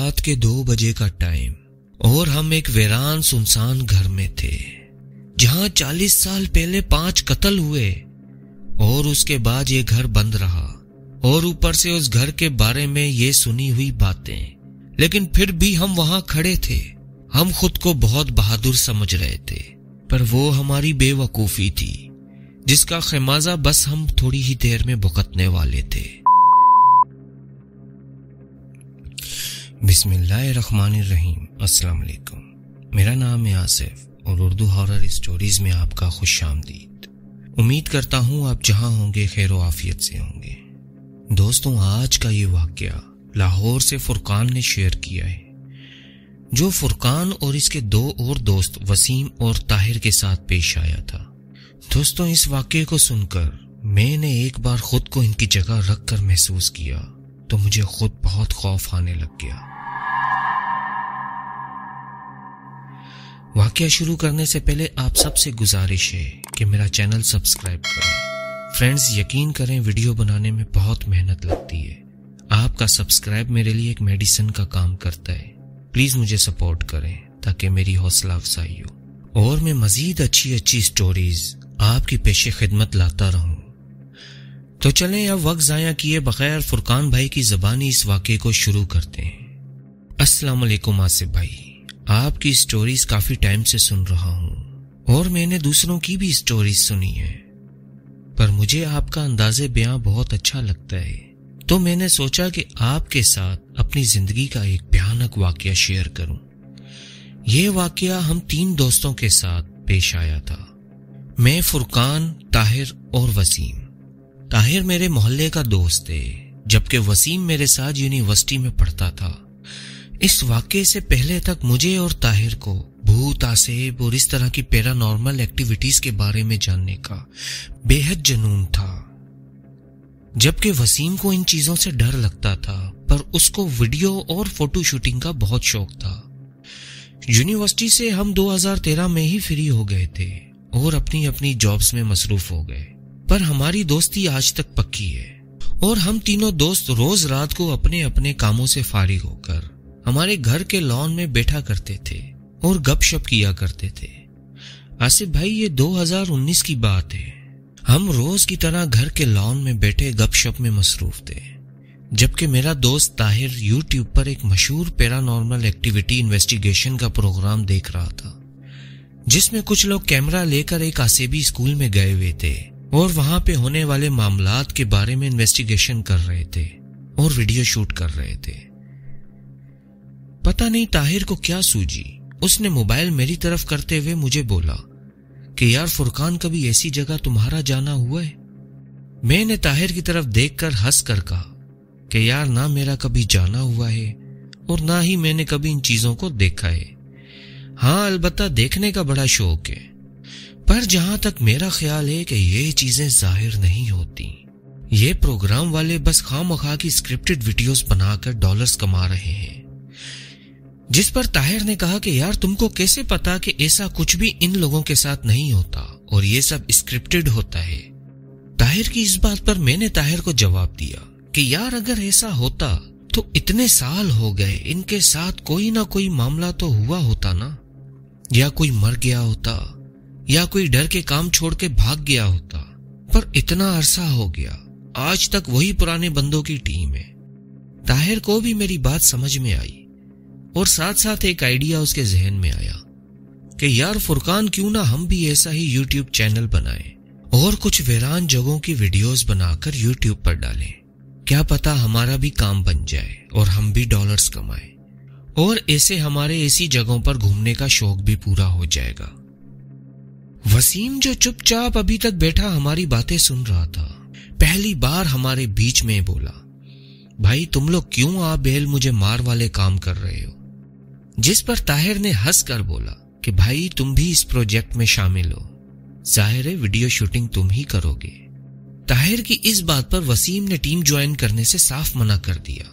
رات کے 2 بجے کا ٹائم اور ہم ایک ویران سنسان گھر میں تھے جہاں 40 سال پہلے 5 قتل ہوئے اور اس کے بعد یہ گھر بند رہا اور اوپر سے اس گھر کے بارے میں یہ سنی ہوئی باتیں، لیکن پھر بھی ہم وہاں کھڑے تھے۔ ہم خود کو بہت بہادر سمجھ رہے تھے، پر وہ ہماری بے وقوفی تھی جس کا خمیازہ بس ہم تھوڑی ہی دیر میں بھگتنے والے تھے۔ بسم اللہ الرحمن الرحیم۔ السلام علیکم، میرا نام ہے آصف اور اردو ہارر اسٹوریز میں آپ کا خوش آمدید۔ امید کرتا ہوں آپ جہاں ہوں گے خیر و عافیت سے ہوں گے۔ دوستوں، آج کا یہ واقعہ لاہور سے فرقان نے شیئر کیا ہے، جو فرقان اور اس کے 2 اور دوست وسیم اور طاہر کے ساتھ پیش آیا تھا۔ دوستوں، اس واقعے کو سن کر میں نے ایک بار خود کو ان کی جگہ رکھ کر محسوس کیا تو مجھے خود بہت خوف آنے لگ گیا۔ واقعہ شروع کرنے سے پہلے آپ سب سے گزارش ہے کہ میرا چینل سبسکرائب کریں۔ فرینڈز، یقین کریں ویڈیو بنانے میں بہت محنت لگتی ہے۔ آپ کا سبسکرائب میرے لیے ایک میڈیسن کا کام کرتا ہے۔ پلیز مجھے سپورٹ کریں تاکہ میری حوصلہ افزائی ہو اور میں مزید اچھی سٹوریز آپ کی پیش خدمت لاتا رہوں۔ تو چلیں اب وقت ضائع کیے بغیر فرقان بھائی کی زبانی اس واقعے کو شروع کرتے ہیں۔ السلام علیکم آصف بھائی، آپ کی سٹوریز کافی ٹائم سے سن رہا ہوں اور میں نے دوسروں کی بھی سٹوریز سنی ہے، پر مجھے آپ کا انداز بیاں بہت اچھا لگتا ہے، تو میں نے سوچا کہ آپ کے ساتھ اپنی زندگی کا ایک بھیانک واقعہ شیئر کروں۔ یہ واقعہ ہم 3 دوستوں کے ساتھ پیش آیا تھا، میں، فرقان، طاہر اور وسیم۔ طاہر میرے محلے کا دوست ہے جبکہ وسیم میرے ساتھ یونیورسٹی میں پڑھتا تھا۔ اس واقعے سے پہلے تک مجھے اور طاہر کو بھوت، عصیب اور اس طرح کی پیرانارمل ایکٹیویٹیز کے بارے میں جاننے کا بے حد جنون تھا، جبکہ وسیم کو ان چیزوں سے ڈر لگتا تھا، پر اس کو ویڈیو اور فوٹو شوٹنگ کا بہت شوق تھا۔ یونیورسٹی سے ہم 2013 میں ہی فری ہو گئے تھے اور اپنی جابز میں مصروف ہو گئے، پر ہماری دوستی آج تک پکی ہے اور ہم تینوں دوست روز رات کو اپنے کاموں سے فارغ ہو کر ہمارے گھر کے لان میں بیٹھا کرتے تھے اور گپ شپ کیا کرتے تھے۔ آصف بھائی، یہ 2019 کی بات ہے۔ ہم روز کی طرح گھر کے لان میں بیٹھے گپ شپ میں مصروف تھے، جبکہ میرا دوست طاہر یوٹیوب پر ایک مشہور پیرانارمل ایکٹیویٹی انویسٹیگیشن کا پروگرام دیکھ رہا تھا، جس میں کچھ لوگ کیمرہ لے کر ایک عصبی اسکول میں گئے ہوئے تھے اور وہاں پہ ہونے والے معاملات کے بارے میں انویسٹیگیشن کر رہے تھے اور ویڈیو شوٹ کر رہے تھے۔ پتہ نہیں طاہر کو کیا سوجی، اس نے موبائل میری طرف کرتے ہوئے مجھے بولا کہ یار فرقان، کبھی ایسی جگہ تمہارا جانا ہوا ہے؟ میں نے طاہر کی طرف دیکھ کر ہنس کر کہا کہ یار نہ میرا کبھی جانا ہوا ہے اور نہ ہی میں نے کبھی ان چیزوں کو دیکھا ہے۔ ہاں، البتہ دیکھنے کا بڑا شوق ہے، پر جہاں تک میرا خیال ہے کہ یہ چیزیں ظاہر نہیں ہوتی۔ یہ پروگرام والے بس خواہ مخواہ کی اسکرپٹڈ ویڈیوز بنا کر ڈالرز کما رہے ہیں۔ جس پر طاہر نے کہا کہ یار تم کو کیسے پتا کہ ایسا کچھ بھی ان لوگوں کے ساتھ نہیں ہوتا اور یہ سب اسکرپٹڈ ہوتا ہے؟ طاہر کی اس بات پر میں نے طاہر کو جواب دیا کہ یار اگر ایسا ہوتا تو اتنے سال ہو گئے، ان کے ساتھ کوئی نہ کوئی معاملہ تو ہوا ہوتا نا، یا کوئی مر گیا ہوتا یا کوئی ڈر کے کام چھوڑ کے بھاگ گیا ہوتا، پر اتنا عرصہ ہو گیا، آج تک وہی پرانے بندوں کی ٹیم ہے۔ طاہر کو بھی میری بات سمجھ میں آئی اور ساتھ ایک آئیڈیا اس کے ذہن میں آیا کہ یار فرقان، کیوں نہ ہم بھی ایسا ہی یوٹیوب چینل بنائیں اور کچھ ویران جگہوں کی ویڈیوز بنا کر یوٹیوب پر ڈالیں، کیا پتا ہمارا بھی کام بن جائے اور ہم بھی ڈالرز کمائیں، اور ایسے ہمارے ایسی جگہوں پر گھومنے کا شوق بھی پورا ہو جائے گا۔ وسیم، جو چپ چاپ ابھی تک بیٹھا ہماری باتیں سن رہا تھا، پہلی بار ہمارے بیچ میں بولا، بھائی تم لوگ کیوں آپ بیل مجھے مار والے کام کر رہے ہو؟ جس پر طاہر نے ہنس کر بولا کہ بھائی تم بھی اس پروجیکٹ میں شامل ہو، ظاہر ہے ویڈیو شوٹنگ تم ہی کرو گے۔ طاہر کی اس بات پر وسیم نے ٹیم جوائن کرنے سے صاف منع کر دیا،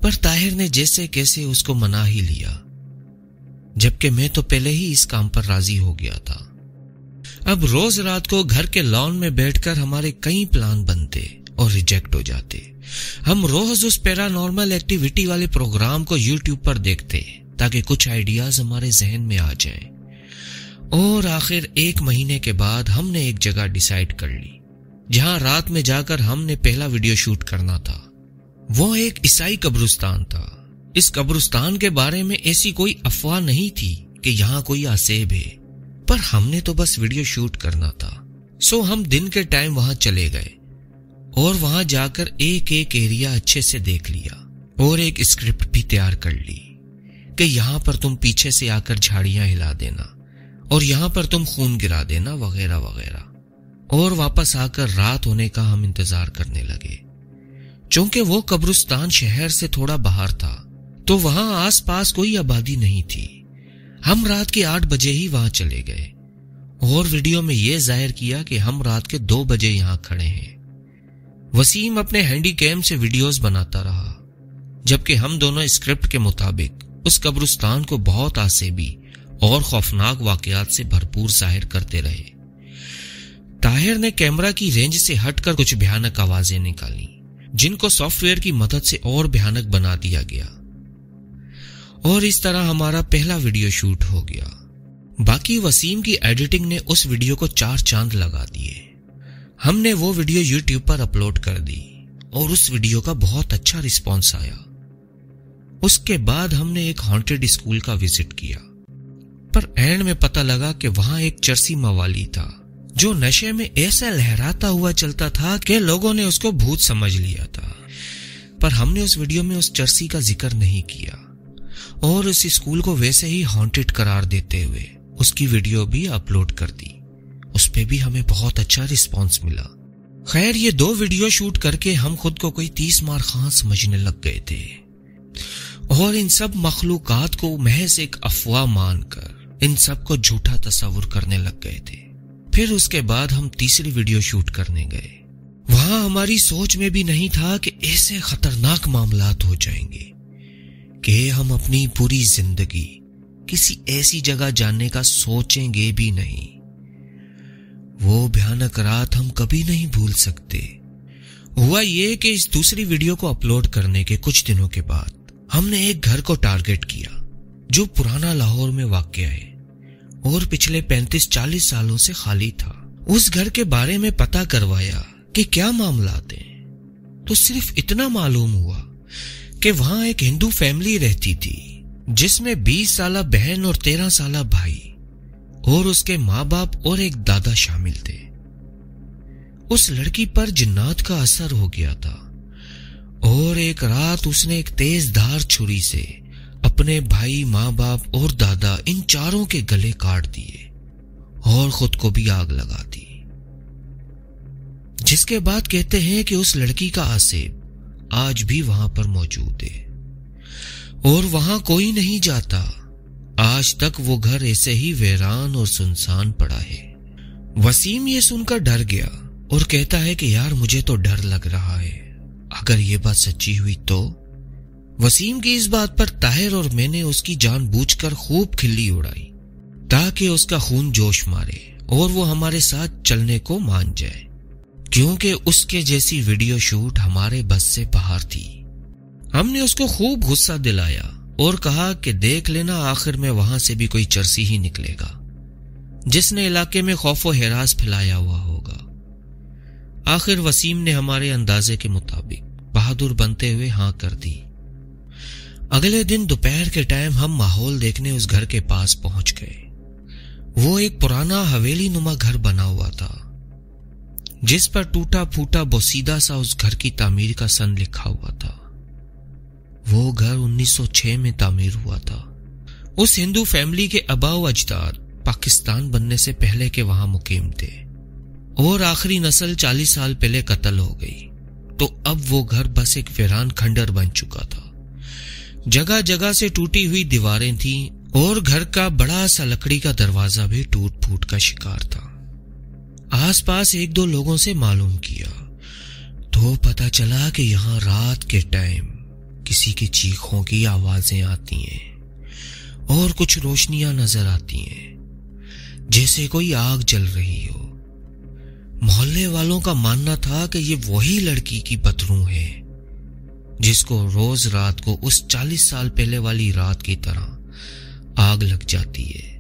پر طاہر نے جیسے کیسے اس کو منا ہی لیا، جبکہ میں تو پہلے ہی اس کام پر راضی ہو گیا تھا۔ اب روز رات کو گھر کے لان میں بیٹھ کر ہمارے کئی پلان بنتے اور ریجیکٹ ہو جاتے۔ ہم روز اس پیرانارمل ایکٹیویٹی والے پروگرام کو یوٹیوب پر دیکھتے تاکہ کچھ آئیڈیاز ہمارے ذہن میں آ جائیں، اور آخر 1 مہینے کے بعد ہم نے ایک جگہ ڈیسائیڈ کر لی جہاں رات میں جا کر ہم نے پہلا ویڈیو شوٹ کرنا تھا۔ وہ ایک عیسائی قبرستان تھا۔ اس قبرستان کے بارے میں ایسی کوئی افواہ نہیں تھی کہ یہاں کوئی آسیب ہے، پر ہم نے تو بس ویڈیو شوٹ کرنا تھا۔ سو ہم دن کے ٹائم وہاں چلے گئے اور وہاں جا کر ایک ایریا اچھے سے دیکھ لیا اور ایک اسکرپٹ بھی تیار کر لی کہ یہاں پر تم پیچھے سے آ کر جھاڑیاں ہلا دینا اور یہاں پر تم خون گرا دینا وغیرہ وغیرہ، اور واپس آ کر رات ہونے کا ہم انتظار کرنے لگے۔ چونکہ وہ قبرستان شہر سے تھوڑا باہر تھا تو وہاں آس پاس کوئی آبادی نہیں تھی۔ ہم رات کے 8 بجے ہی وہاں چلے گئے اور ویڈیو میں یہ ظاہر کیا کہ ہم رات کے 2 بجے یہاں کھڑے ہیں۔ وسیم اپنے ہینڈی کیم سے ویڈیوز بناتا رہا جبکہ ہم دونوں اسکرپٹ کے مطابق اس قبرستان کو بہت آسیبی اور خوفناک واقعات سے بھرپور ظاہر کرتے رہے۔ طاہر نے کیمرہ کی رینج سے ہٹ کر کچھ بھیانک آوازیں نکالی جن کو سافٹ ویئر کی مدد سے اور بھیانک بنا دیا گیا، اور اس طرح ہمارا پہلا ویڈیو شوٹ ہو گیا۔ باقی وسیم کی ایڈیٹنگ نے اس ویڈیو کو 4 چاند لگا دیے۔ ہم نے وہ ویڈیو یوٹیوب پر اپلوڈ کر دی اور اس ویڈیو کا بہت اچھا رسپانس آیا۔ اس کے بعد ہم نے ایک ہانٹڈ اسکول کا وزٹ کیا، پر اینڈ میں پتہ لگا کہ وہاں ایک چرسی موالی تھا جو نشے میں ایسا لہراتا ہوا چلتا تھا کہ لوگوں نے اس کو بھوت سمجھ لیا تھا۔ پر ہم نے اس ویڈیو میں اس چرسی کا ذکر نہیں کیا اور اس اسکول کو ویسے ہی ہانٹڈ قرار دیتے ہوئے اس کی ویڈیو بھی اپلوڈ کر دی۔ اس پہ بھی ہمیں بہت اچھا رسپانس ملا۔ خیر، یہ 2 ویڈیو شوٹ کر کے ہم خود کو کوئی 30 مار خان سمجھنے لگ گئے تھے اور ان سب مخلوقات کو محض ایک افواہ مان کر ان سب کو جھوٹا تصور کرنے لگ گئے تھے۔ پھر اس کے بعد ہم تیسری ویڈیو شوٹ کرنے گئے۔ وہاں ہماری سوچ میں بھی نہیں تھا کہ ایسے خطرناک معاملات ہو جائیں گے کہ ہم اپنی پوری زندگی کسی ایسی جگہ جانے کا سوچیں گے بھی نہیں۔ وہ بھیانک رات ہم کبھی نہیں بھول سکتے۔ ہوا یہ کہ اس دوسری ویڈیو کو اپلوڈ کرنے کے کچھ دنوں کے بعد ہم نے ایک گھر کو ٹارگٹ کیا جو پرانا لاہور میں واقع ہے اور پچھلے 35-40 سالوں سے خالی تھا۔ اس گھر کے بارے میں پتہ کروایا کہ کیا معاملات ہیں تو صرف اتنا معلوم ہوا کہ وہاں ایک ہندو فیملی رہتی تھی جس میں 20 سالہ بہن اور 13 سالہ بھائی اور اس کے ماں باپ اور ایک دادا شامل تھے۔ اس لڑکی پر جنات کا اثر ہو گیا تھا اور ایک رات اس نے ایک تیز دھار چھری سے اپنے بھائی، ماں باپ اور دادا ان چاروں کے گلے کاٹ دیے اور خود کو بھی آگ لگا دی، جس کے بعد کہتے ہیں کہ اس لڑکی کا آسیب آج بھی وہاں پر موجود ہے اور وہاں کوئی نہیں جاتا۔ آج تک وہ گھر ایسے ہی ویران اور سنسان پڑا ہے۔ وسیم یہ سن کر ڈر گیا اور کہتا ہے کہ یار مجھے تو ڈر لگ رہا ہے، اگر یہ بات سچی ہوئی تو۔ وسیم کی اس بات پر طاہر اور میں نے اس کی جان بوجھ کر خوب کھلی اڑائی تاکہ اس کا خون جوش مارے اور وہ ہمارے ساتھ چلنے کو مان جائے، کیونکہ اس کے جیسی ویڈیو شوٹ ہمارے بس سے باہر تھی۔ ہم نے اس کو خوب غصہ دلایا اور کہا کہ دیکھ لینا آخر میں وہاں سے بھی کوئی چرسی ہی نکلے گا جس نے علاقے میں خوف و ہراس پھیلایا ہوا ہوگا۔ آخر وسیم نے ہمارے اندازے کے مطابق بہادر بنتے ہوئے ہاں کر دی۔ اگلے دن دوپہر کے ٹائم ہم ماحول دیکھنے اس گھر کے پاس پہنچ گئے۔ وہ ایک پرانا حویلی نما گھر بنا ہوا تھا جس پر ٹوٹا پھوٹا بوسیدہ سا اس گھر کی تعمیر کا سن لکھا ہوا تھا۔ وہ گھر 1906 میں تعمیر ہوا تھا۔ اس ہندو فیملی کے آباء و اجداد پاکستان بننے سے پہلے کے وہاں مقیم تھے اور آخری نسل 40 سال پہلے قتل ہو گئی، تو اب وہ گھر بس ایک ویران کھنڈر بن چکا تھا۔ جگہ جگہ سے ٹوٹی ہوئی دیواریں تھیں اور گھر کا بڑا سا لکڑی کا دروازہ بھی ٹوٹ پھوٹ کا شکار تھا۔ آس پاس 1-2 لوگوں سے معلوم کیا تو پتہ چلا کہ یہاں رات کے ٹائم کسی کی چیخوں کی آوازیں آتی ہیں اور کچھ روشنیاں نظر آتی ہیں جیسے کوئی آگ جل رہی ہو۔ محلے والوں کا ماننا تھا کہ یہ وہی لڑکی کی پتروں ہے جس کو روز رات کو اس 40 سال پہلے والی رات کی طرح آگ لگ جاتی ہے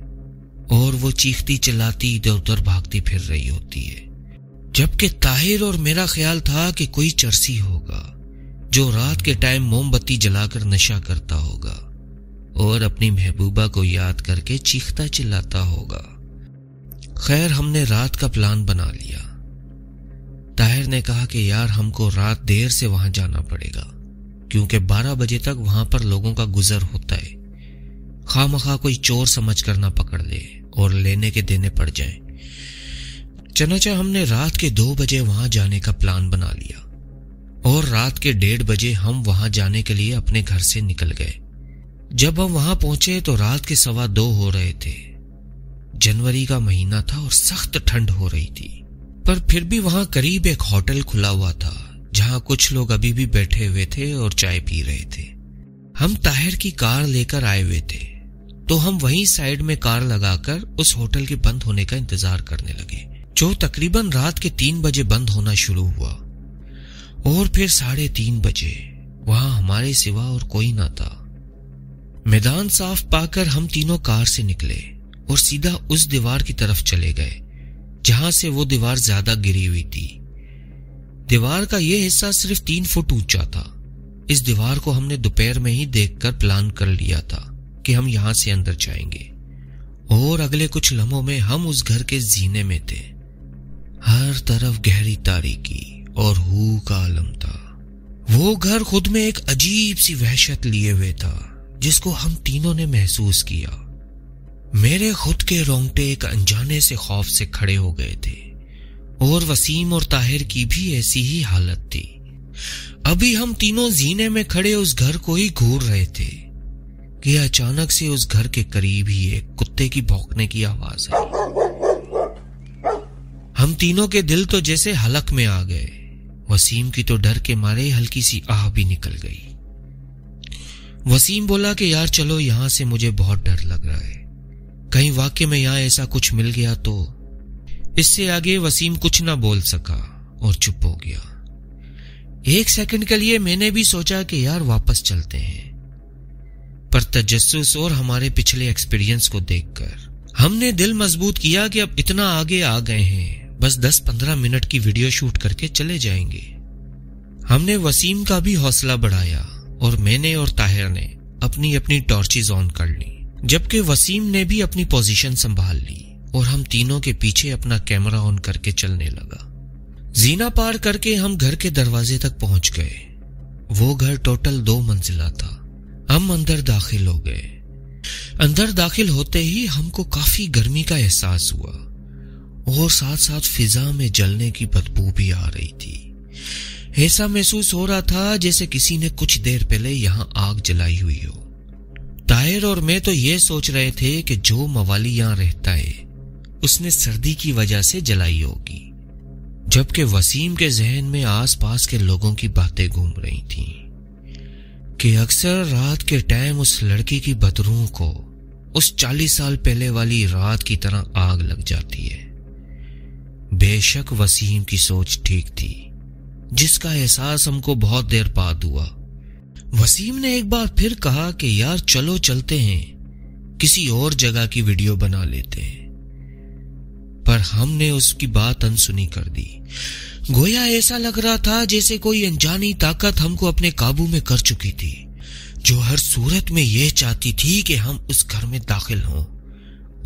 اور وہ چیختی چلاتی ادھر ادھر بھاگتی پھر رہی ہوتی ہے، جبکہ طاہر اور میرا خیال تھا کہ کوئی چرسی ہوگا جو رات کے ٹائم موم بتی جلا کر نشہ کرتا ہوگا اور اپنی محبوبہ کو یاد کر کے چیختا چلاتا ہوگا۔ خیر ہم نے رات کا پلان بنا لیا۔ طاہر نے کہا کہ یار ہم کو رات دیر سے وہاں جانا پڑے گا کیونکہ 12 بجے تک وہاں پر لوگوں کا گزر ہوتا ہے، خواہ مخواہ کوئی چور سمجھ کر نہ پکڑ لے اور لینے کے دینے پڑ جائیں۔ چنانچہ ہم نے رات کے 2 بجے وہاں جانے کا پلان بنا لیا اور رات کے 1:30 بجے ہم وہاں جانے کے لیے اپنے گھر سے نکل گئے۔ جب ہم وہاں پہنچے تو رات کے 2:15 ہو رہے تھے۔ جنوری کا مہینہ تھا اور سخت ٹھنڈ ہو رہی تھی، پر پھر بھی وہاں قریب ایک ہوٹل کھلا ہوا تھا جہاں کچھ لوگ ابھی بھی بیٹھے ہوئے تھے اور چائے پی رہے تھے۔ ہم طاہر کی کار لے کر آئے ہوئے تھے تو ہم وہیں سائیڈ میں کار لگا کر اس ہوٹل کے بند ہونے کا انتظار کرنے لگے، جو تقریباً رات کے 3 بجے بند ہونا شروع ہوا، اور پھر 3:30 بجے وہاں ہمارے سوا اور کوئی نہ تھا۔ میدان صاف پا کر ہم تینوں کار سے نکلے اور سیدھا اس دیوار کی طرف چلے گئے جہاں سے وہ دیوار زیادہ گری ہوئی تھی۔ دیوار کا یہ حصہ صرف 3 فٹ اونچا تھا۔ اس دیوار کو ہم نے دوپہر میں ہی دیکھ کر پلان کر لیا تھا کہ ہم یہاں سے اندر جائیں گے، اور اگلے کچھ لمحوں میں ہم اس گھر کے زینے میں تھے۔ ہر طرف گہری تاریکی اور ہو کا عالم تھا۔ وہ گھر خود میں ایک عجیب سی وحشت لیے ہوئے تھا جس کو ہم تینوں نے محسوس کیا۔ میرے خود کے رونگٹے ایک انجانے سے خوف سے کھڑے ہو گئے تھے، اور وسیم اور طاہر کی بھی ایسی ہی حالت تھی۔ ابھی ہم تینوں زینے میں کھڑے اس گھر کو ہی گھور رہے تھے کہ اچانک سے اس گھر کے قریب ہی ایک کتے کی بھونکنے کی آواز آئی۔ ہم تینوں کے دل تو جیسے حلق میں آ گئے۔ وسیم کی تو ڈر کے مارے ہلکی سی آہ بھی نکل گئی۔ وسیم بولا کہ یار چلو یہاں سے، مجھے بہت ڈر لگ رہا ہے، کہیں واقعی میں یہاں ایسا کچھ مل گیا تو۔ اس سے آگے وسیم کچھ نہ بول سکا اور چپ ہو گیا۔ 1 سیکنڈ کے لیے میں نے بھی سوچا کہ یار واپس چلتے ہیں، پر تجسس اور ہمارے پچھلے ایکسپیرینس کو دیکھ کر ہم نے دل مضبوط کیا کہ اب اتنا آگے آ گئے ہیں، بس 10-15 منٹ کی ویڈیو شوٹ کر کے چلے جائیں گے۔ ہم نے وسیم کا بھی حوصلہ بڑھایا اور میں نے اور طاہر نے اپنی اپنی ٹارچز آن کر لی، جبکہ وسیم نے بھی اپنی پوزیشن سنبھال لی اور ہم تینوں کے پیچھے اپنا کیمرہ آن کر کے چلنے لگا۔ زینا پار کر کے ہم گھر کے دروازے تک پہنچ گئے۔ وہ گھر ٹوٹل 2 منزلہ تھا۔ ہم اندر داخل ہو گئے۔ اندر داخل ہوتے ہی ہم کو کافی گرمی کا احساس ہوا اور ساتھ ساتھ فضا میں جلنے کی بدبو بھی آ رہی تھی۔ ایسا محسوس ہو رہا تھا جیسے کسی نے کچھ دیر پہلے یہاں آگ جلائی ہوئی ہو۔ طاہر اور میں تو یہ سوچ رہے تھے کہ جو موالی یہاں رہتا ہے اس نے سردی کی وجہ سے جلائی ہوگی، جبکہ وسیم کے ذہن میں آس پاس کے لوگوں کی باتیں گھوم رہی تھیں کہ اکثر رات کے ٹائم اس لڑکی کی بدروح کو اس 40 سال پہلے والی رات کی طرح آگ لگ جاتی ہے۔ بے شک وسیم کی سوچ ٹھیک تھی، جس کا احساس ہم کو بہت دیر بعد ہوا۔ وسیم نے ایک بار پھر کہا کہ یار چلو چلتے ہیں، کسی اور جگہ کی ویڈیو بنا لیتے ہیں، پر ہم نے اس کی بات انسنی کر دی۔ گویا ایسا لگ رہا تھا جیسے کوئی انجانی طاقت ہم کو اپنے قابو میں کر چکی تھی، جو ہر صورت میں یہ چاہتی تھی کہ ہم اس گھر میں داخل ہوں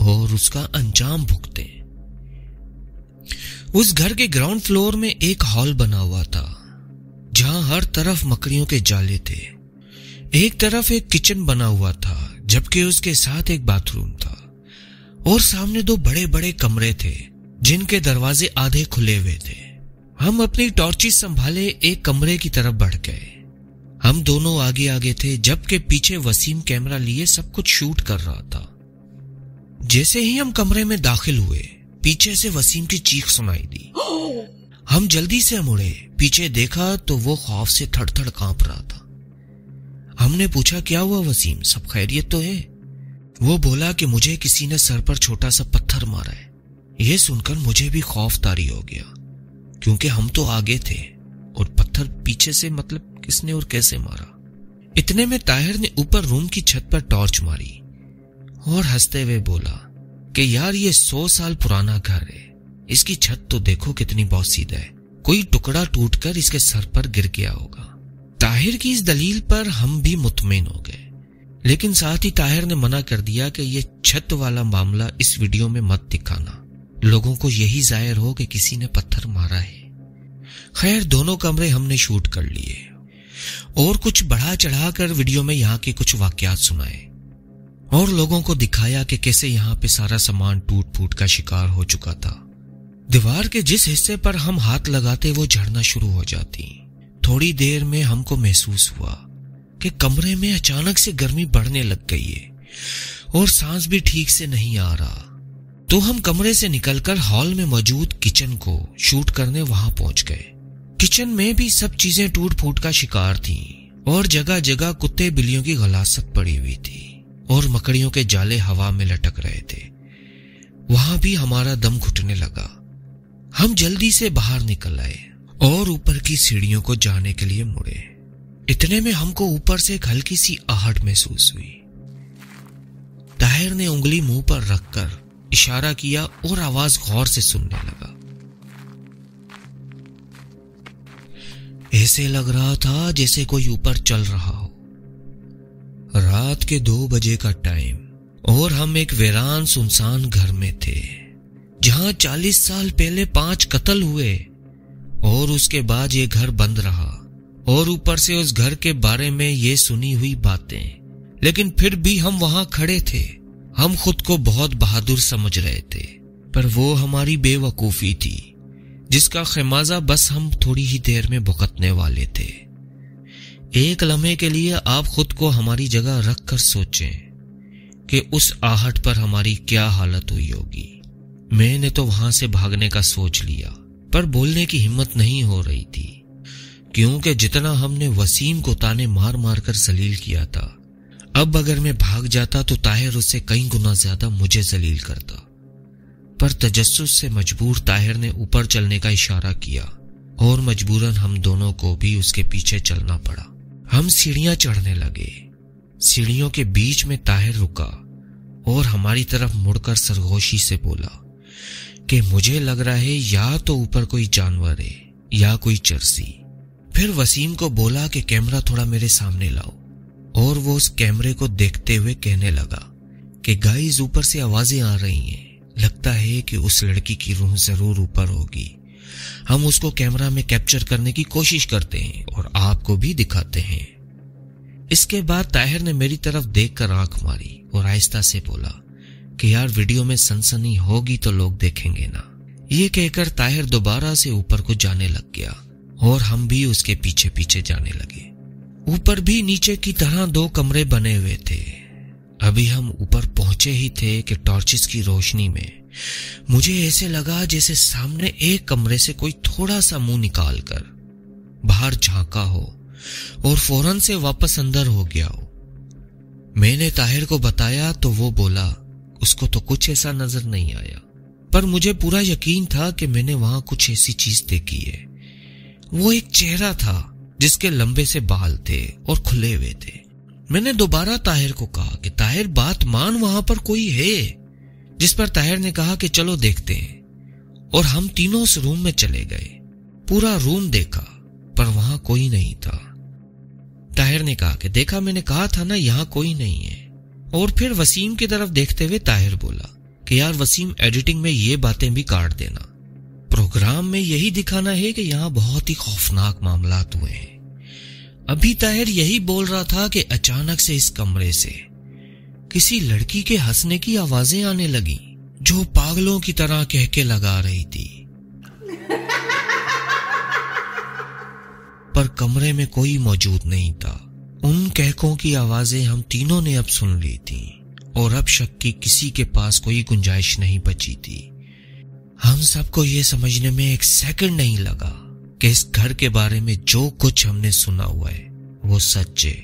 اور اس کا انجام بھگتیں۔ اس گھر کے گراؤنڈ فلور میں ایک ہال بنا ہوا تھا جہاں ہر طرف مکڑیوں کے جالے تھے۔ ایک طرف ایک کچن بنا ہوا تھا، جبکہ اس کے ساتھ ایک باتھ روم تھا، اور سامنے 2 بڑے بڑے کمرے تھے جن کے دروازے آدھے کھلے ہوئے تھے۔ ہم اپنی ٹارچز سنبھالے ایک کمرے کی طرف بڑھ گئے۔ ہم دونوں آگے آگے تھے، جبکہ پیچھے وسیم کیمرہ لیے سب کچھ شوٹ کر رہا تھا۔ جیسے ہی ہم کمرے میں داخل ہوئے، پیچھے سے وسیم کی چیخ سنائی دی۔ ہم جلدی سے مڑے، پیچھے دیکھا تو وہ خوف سے تھڑ تھڑ کانپ رہا تھا۔ ہم نے پوچھا کیا ہوا وسیم، سب خیریت تو ہے؟ وہ بولا کہ مجھے کسی نے سر پر چھوٹا سا پتھر مارا ہے۔ یہ سن کر مجھے بھی خوف طاری ہو گیا۔ کیونکہ ہم تو آگے تھے اور پتھر پیچھے سے، مطلب کس نے اور کیسے مارا۔ اتنے میں طاہر نے اوپر روم کی چھت پر ٹارچ ماری اور ہنستے ہوئے بولا کہ یار یہ 100 سال پرانا گھر ہے، اس کی چھت تو دیکھو کتنی بہت سیدھا ہے، کوئی ٹکڑا ٹوٹ کر اس کے سر پر گر گیا ہوگا۔ طاہر کی اس دلیل پر ہم بھی مطمئن ہو گئے، لیکن ساتھ ہی طاہر نے منع کر دیا کہ یہ چھت والا معاملہ اس ویڈیو میں مت دکھانا، لوگوں کو یہی ظاہر ہو کہ کسی نے پتھر مارا ہے۔ خیر دونوں کمرے ہم نے شوٹ کر لیے اور کچھ بڑھا چڑھا کر ویڈیو میں یہاں کے کچھ واقعات سنائے اور لوگوں کو دکھایا کہ کیسے یہاں پہ سارا سامان ٹوٹ پھوٹ کا شکار ہو چکا تھا۔ دیوار کے جس حصے پر ہم ہاتھ لگاتے وہ جھڑنا شروع ہو جاتی۔ تھوڑی دیر میں ہم کو محسوس ہوا کہ کمرے میں اچانک سے گرمی بڑھنے لگ گئی ہے اور سانس بھی ٹھیک سے نہیں آ رہا، تو ہم کمرے سے نکل کر ہال میں موجود کچن کو شوٹ کرنے وہاں پہنچ گئے۔ کچن میں بھی سب چیزیں ٹوٹ پھوٹ کا شکار تھیں اور جگہ جگہ کتے بلیوں کی غلاست پڑی ہوئی تھی اور مکڑیوں کے جالے ہوا میں لٹک رہے تھے۔ وہاں بھی ہمارا دم گھٹنے لگا۔ ہم جلدی سے باہر نکل آئے اور اوپر کی سیڑھیوں کو جانے کے لیے مڑے۔ اتنے میں ہم کو اوپر سے ایک ہلکی سی آہٹ محسوس ہوئی۔ طاہر نے انگلی منہ پر رکھ کر اشارہ کیا اور آواز غور سے سننے لگا۔ ایسے لگ رہا تھا جیسے کوئی اوپر چل رہا ہو۔ رات کے 2 بجے کا ٹائم اور ہم ایک ویران سنسان گھر میں تھے جہاں 40 سال پہلے 5 قتل ہوئے اور اس کے بعد یہ گھر بند رہا، اور اوپر سے اس گھر کے بارے میں یہ سنی ہوئی باتیں، لیکن پھر بھی ہم وہاں کھڑے تھے۔ ہم خود کو بہت بہادر سمجھ رہے تھے، پر وہ ہماری بے وقوفی تھی جس کا خمیازہ بس ہم تھوڑی ہی دیر میں بھگتنے والے تھے۔ ایک لمحے کے لیے آپ خود کو ہماری جگہ رکھ کر سوچیں کہ اس آہٹ پر ہماری کیا حالت ہوئی ہوگی۔ میں نے تو وہاں سے بھاگنے کا سوچ لیا، پر بولنے کی ہمت نہیں ہو رہی تھی، کیونکہ جتنا ہم نے وسیم کو تانے مار مار کر ذلیل کیا تھا، اب اگر میں بھاگ جاتا تو طاہر اس سے کئی گنا زیادہ مجھے ذلیل کرتا۔ پر تجسس سے مجبور طاہر نے اوپر چلنے کا اشارہ کیا اور مجبوراً ہم دونوں کو بھی اس کے پیچھے چلنا پڑا۔ ہم سیڑھیاں چڑھنے لگے۔ سیڑھیوں کے بیچ میں طاہر رکا اور ہماری طرف مڑ کر سرگوشی سے بولا کہ مجھے لگ رہا ہے یا تو اوپر کوئی جانور ہے یا کوئی چرسی۔ پھر وسیم کو بولا کہ کیمرہ تھوڑا میرے سامنے لاؤ، اور وہ اس کیمرے کو دیکھتے ہوئے کہنے لگا کہ گائز اوپر سے آوازیں آ رہی ہیں، لگتا ہے کہ اس لڑکی کی روح ضرور اوپر ہوگی۔ ہم اس کو کیمرہ میں کیپچر کرنے کی کوشش کرتے ہیں اور آپ کو بھی دکھاتے ہیں۔ اس کے بعد طاہر نے میری طرف دیکھ کر آنکھ ماری اور آہستہ سے بولا کہ یار ویڈیو میں سنسنی ہوگی تو لوگ دیکھیں گے نا۔ یہ کہہ کر طاہر دوبارہ سے اوپر کو جانے لگ گیا اور ہم بھی اس کے پیچھے پیچھے جانے لگے۔ اوپر بھی نیچے کی طرح 2 کمرے بنے ہوئے تھے۔ ابھی ہم اوپر پہنچے ہی تھے کہ ٹارچز کی روشنی میں مجھے ایسے لگا جیسے سامنے ایک کمرے سے کوئی تھوڑا سا منہ نکال کر باہر جھانکا ہو اور فوراً سے واپس اندر ہو گیا ہو۔ میں نے طاہر کو بتایا تو وہ بولا اس کو تو کچھ ایسا نظر نہیں آیا، پر مجھے پورا یقین تھا کہ میں نے وہاں کچھ ایسی چیز دیکھی ہے۔ وہ ایک چہرہ تھا جس کے لمبے سے بال تھے اور کھلے ہوئے تھے۔ میں نے دوبارہ طاہر کو کہا کہ طاہر بات مان، وہاں پر کوئی ہے، جس پر طاہر نے کہا کہ چلو دیکھتے ہیں، اور ہم تینوں اس روم میں چلے گئے۔ پورا روم دیکھا پر وہاں کوئی نہیں تھا۔ طاہر نے کہا کہ دیکھا میں نے کہا تھا نا یہاں کوئی نہیں ہے، اور پھر وسیم کی طرف دیکھتے ہوئے طاہر بولا کہ یار وسیم ایڈیٹنگ میں یہ باتیں بھی کاٹ دینا، پروگرام میں یہی دکھانا ہے کہ یہاں بہت ہی خوفناک معاملات ہوئے ہیں۔ ابھی طاہر یہی بول رہا تھا کہ اچانک سے اس کمرے سے کسی لڑکی کے ہنسنے کی آوازیں آنے لگیں جو پاگلوں کی طرح کہکے لگا رہی تھی، پر کمرے میں کوئی موجود نہیں تھا۔ ان کہکوں کی آوازیں ہم تینوں نے اب سن لی تھی اور اب شک کی کسی کے پاس کوئی گنجائش نہیں بچی تھی۔ ہم سب کو یہ سمجھنے میں 1 سیکنڈ نہیں لگا کہ اس گھر کے بارے میں جو کچھ ہم نے سنا ہوا ہے وہ سچ ہے۔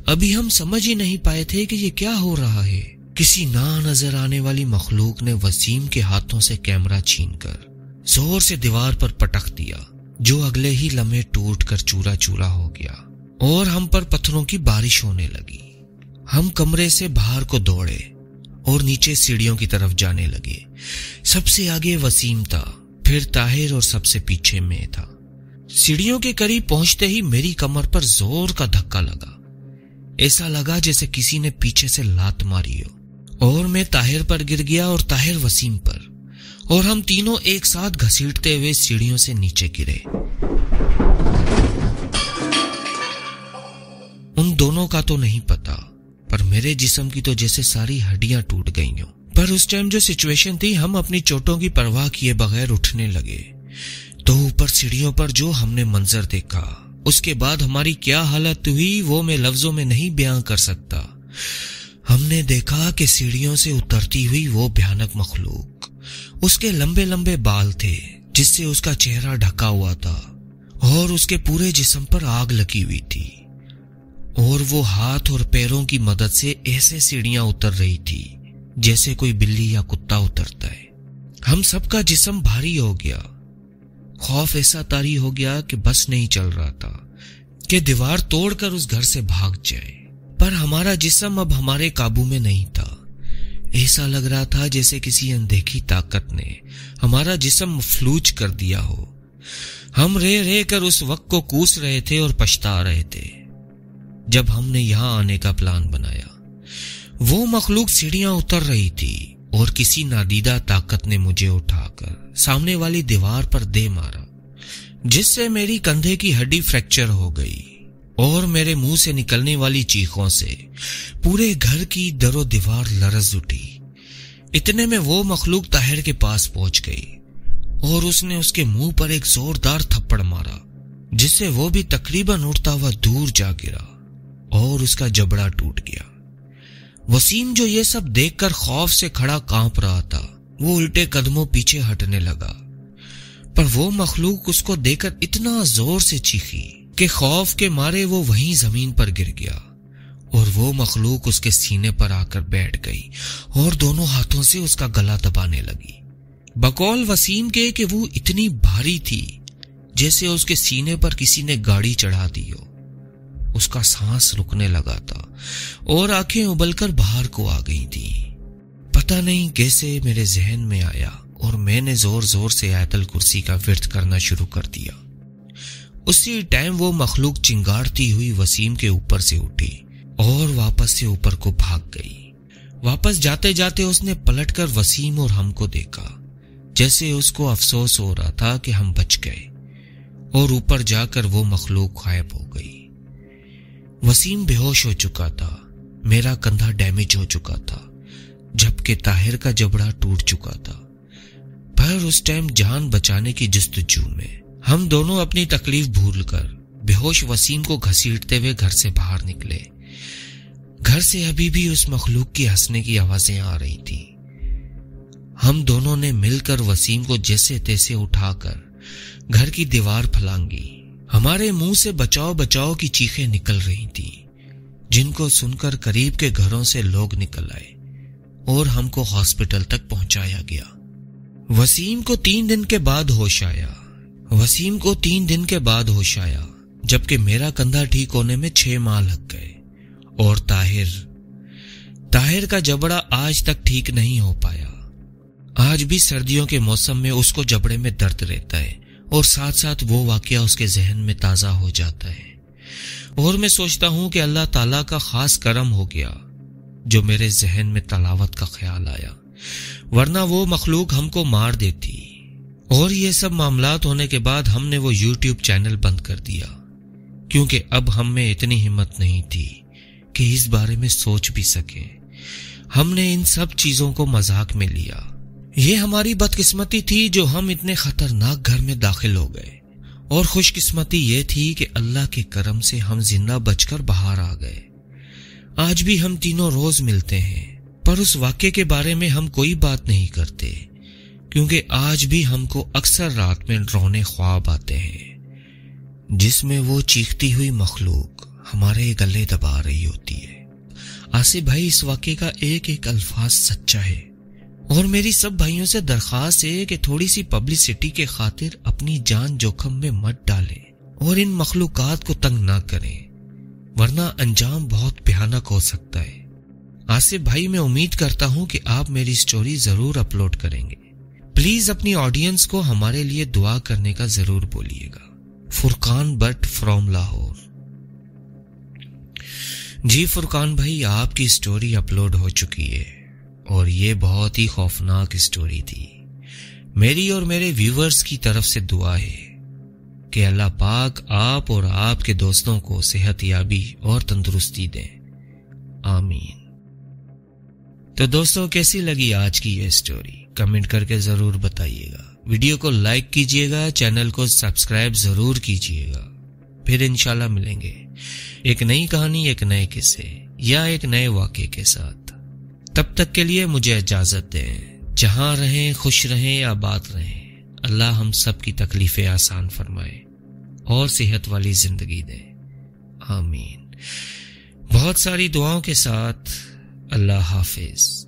ابھی ہم سمجھ ہی نہیں پائے تھے کہ یہ کیا ہو رہا ہے۔ کسی نہ نظر آنے والی مخلوق نے وسیم کے ہاتھوں سے کیمرہ چھین کر زور سے دیوار پر پٹخ دیا، جو اگلے ہی لمحے ٹوٹ کر چورا چورا ہو گیا اور ہم پر پتھروں کی بارش ہونے لگی۔ ہم کمرے سے باہر کو دوڑے اور نیچے سیڑھیوں کی طرف جانے لگے۔ سب سے آگے وسیم تھا، پھر طاہر اور سب سے پیچھے میں تھا۔ سیڑھیوں کے قریب پہنچتے ہی میری کمر پر زور کا دھکا لگا، ایسا لگا جیسے کسی نے پیچھے سے لات ماری ہو، اور میں طاہر پر گر گیا اور طاہر وسیم پر، اور ہم تینوں ایک ساتھ گھسیٹتے ہوئے سیڑھیوں سے نیچے گرے۔ ان دونوں کا تو نہیں پتا، پر میرے جسم کی تو جیسے ساری ہڈیاں ٹوٹ گئی ہوں۔ پر اس ٹائم جو سچویشن تھی، ہم اپنی چوٹوں کی پرواہ کیے بغیر اٹھنے لگے۔ تو اوپر سیڑھیوں پر جو ہم نے منظر دیکھا، اس کے بعد ہماری کیا حالت ہوئی وہ میں لفظوں میں نہیں بیان کر سکتا۔ ہم نے دیکھا کہ سیڑھیوں سے اترتی ہوئی وہ بھیانک مخلوق، اس کے لمبے لمبے بال تھے جس سے اس کا چہرہ ڈھکا ہوا تھا، اور اس کے پورے جسم پر آگ لگی ہوئی تھی، اور وہ ہاتھ اور پیروں کی مدد سے ایسے سیڑھیاں اتر رہی تھی جیسے کوئی بلی یا کتا اترتا ہے۔ ہم سب کا جسم بھاری ہو گیا، خوف ایسا طاری ہو گیا کہ بس نہیں چل رہا تھا کہ دیوار توڑ کر اس گھر سے بھاگ جائے، پر ہمارا جسم اب ہمارے قابو میں نہیں تھا۔ ایسا لگ رہا تھا جیسے کسی اندیکھی طاقت نے ہمارا جسم مفلوج کر دیا ہو۔ ہم رہ رہ کر اس وقت کو کوس رہے تھے اور پچھتا رہے تھے جب ہم نے یہاں آنے کا پلان بنایا۔ وہ مخلوق سیڑھیاں اتر رہی تھی اور کسی نادیدہ طاقت نے مجھے اٹھا کر سامنے والی دیوار پر دے مارا، جس سے میری کندھے کی ہڈی فریکچر ہو گئی، اور میرے منہ سے نکلنے والی چیخوں سے پورے گھر کی در و دیوار لرز اٹھی۔ اتنے میں وہ مخلوق طاہر کے پاس پہنچ گئی اور اس نے اس کے منہ پر ایک زوردار تھپڑ مارا، جس سے وہ بھی تقریباً اٹھتا ہوا دور جا گرا اور اس کا جبڑا ٹوٹ گیا۔ وسیم جو یہ سب دیکھ کر خوف سے کھڑا کانپ رہا تھا، وہ الٹے قدموں پیچھے ہٹنے لگا، پر وہ مخلوق اس کو دیکھ کر اتنا زور سے چیخی کہ خوف کے مارے وہ وہیں زمین پر گر گیا، اور وہ مخلوق اس کے سینے پر آ کر بیٹھ گئی اور دونوں ہاتھوں سے اس کا گلا دبانے لگی۔ بقول وسیم کے کہ وہ اتنی بھاری تھی جیسے اس کے سینے پر کسی نے گاڑی چڑھا دی ہو۔ اس کا سانس رکنے لگا تھا اور آنکھیں ابل کر باہر کو آ گئی تھی۔ پتہ نہیں کیسے میرے ذہن میں آیا اور میں نے زور زور سے آیت الکرسی کا ورد کرنا شروع کر دیا۔ اسی ٹائم وہ مخلوق چنگاڑتی ہوئی وسیم کے اوپر سے اٹھی اور واپس سے اوپر کو بھاگ گئی۔ واپس جاتے جاتے اس نے پلٹ کر وسیم اور ہم کو دیکھا، جیسے اس کو افسوس ہو رہا تھا کہ ہم بچ گئے، اور اوپر جا کر وہ مخلوق غائب ہو گئی۔ وسیم بے ہوش ہو چکا تھا، میرا کندھا ڈیمیج ہو چکا تھا، جبکہ طاہر کا جبڑا ٹوٹ چکا تھا۔ پر اس ٹائم جان بچانے کی جستجو میں ہم دونوں اپنی تکلیف بھول کر بے ہوش وسیم کو گھسیٹتے ہوئے گھر سے باہر نکلے۔ گھر سے ابھی بھی اس مخلوق کی ہنسنے کی آوازیں آ رہی تھی۔ ہم دونوں نے مل کر وسیم کو جیسے تیسے اٹھا کر گھر کی دیوار پھلانگی۔ ہمارے منہ سے بچاؤ بچاؤ کی چیخیں نکل رہی تھی، جن کو سن کر قریب کے گھروں سے لوگ نکل آئے اور ہم کو ہاسپٹل تک پہنچایا گیا۔ وسیم کو 3 دن کے بعد ہوش آیا، جبکہ میرا کندھا ٹھیک ہونے میں 6 ماہ لگ گئے، اور طاہر کا جبڑا آج تک ٹھیک نہیں ہو پایا۔ آج بھی سردیوں کے موسم میں اس کو جبڑے میں درد رہتا ہے، اور ساتھ ساتھ وہ واقعہ اس کے ذہن میں تازہ ہو جاتا ہے، اور میں سوچتا ہوں کہ اللہ تعالیٰ کا خاص کرم ہو گیا جو میرے ذہن میں تلاوت کا خیال آیا، ورنہ وہ مخلوق ہم کو مار دیتی۔ اور یہ سب معاملات ہونے کے بعد ہم نے وہ یوٹیوب چینل بند کر دیا، کیونکہ اب ہم میں اتنی ہمت نہیں تھی کہ اس بارے میں سوچ بھی سکیں۔ ہم نے ان سب چیزوں کو مذاق میں لیا۔ یہ ہماری بدقسمتی تھی جو ہم اتنے خطرناک گھر میں داخل ہو گئے، اور خوش قسمتی یہ تھی کہ اللہ کے کرم سے ہم زندہ بچ کر باہر آ گئے۔ آج بھی ہم تینوں روز ملتے ہیں، پر اس واقعے کے بارے میں ہم کوئی بات نہیں کرتے، کیونکہ آج بھی ہم کو اکثر رات میں ڈراؤنے خواب آتے ہیں، جس میں وہ چیختی ہوئی مخلوق ہمارے گلے دبا رہی ہوتی ہے۔ آصف بھائی، اس واقعے کا ایک ایک الفاظ سچا ہے اور میری سب بھائیوں سے درخواست ہے کہ تھوڑی سی پبلسٹی کے خاطر اپنی جان جوخم میں مت ڈالیں اور ان مخلوقات کو تنگ نہ کریں، ورنہ انجام بہت بھیانک ہو سکتا ہے۔ آصف بھائی، میں امید کرتا ہوں کہ آپ میری سٹوری ضرور اپلوڈ کریں گے۔ پلیز اپنی آڈینس کو ہمارے لیے دعا کرنے کا ضرور بولیے گا۔ فرقان بٹ فرام لاہور۔ جی فرقان بھائی، آپ کی سٹوری اپلوڈ ہو چکی ہے اور یہ بہت ہی خوفناک سٹوری تھی۔ میری اور میرے ویورز کی طرف سے دعا ہے کہ اللہ پاک آپ اور آپ کے دوستوں کو صحت یابی اور تندرستی دیں، آمین۔ تو دوستوں، کیسی لگی آج کی یہ سٹوری؟ کمنٹ کر کے ضرور بتائیے گا۔ ویڈیو کو لائک کیجئے گا، چینل کو سبسکرائب ضرور کیجئے گا۔ پھر انشاءاللہ ملیں گے ایک نئی کہانی، ایک نئے قصے یا ایک نئے واقعے کے ساتھ۔ تب تک کے لیے مجھے اجازت دیں۔ جہاں رہیں خوش رہیں، آباد رہیں۔ اللہ ہم سب کی تکلیفیں آسان فرمائے اور صحت والی زندگی دے، آمین۔ بہت ساری دعاؤں کے ساتھ اللہ حافظ۔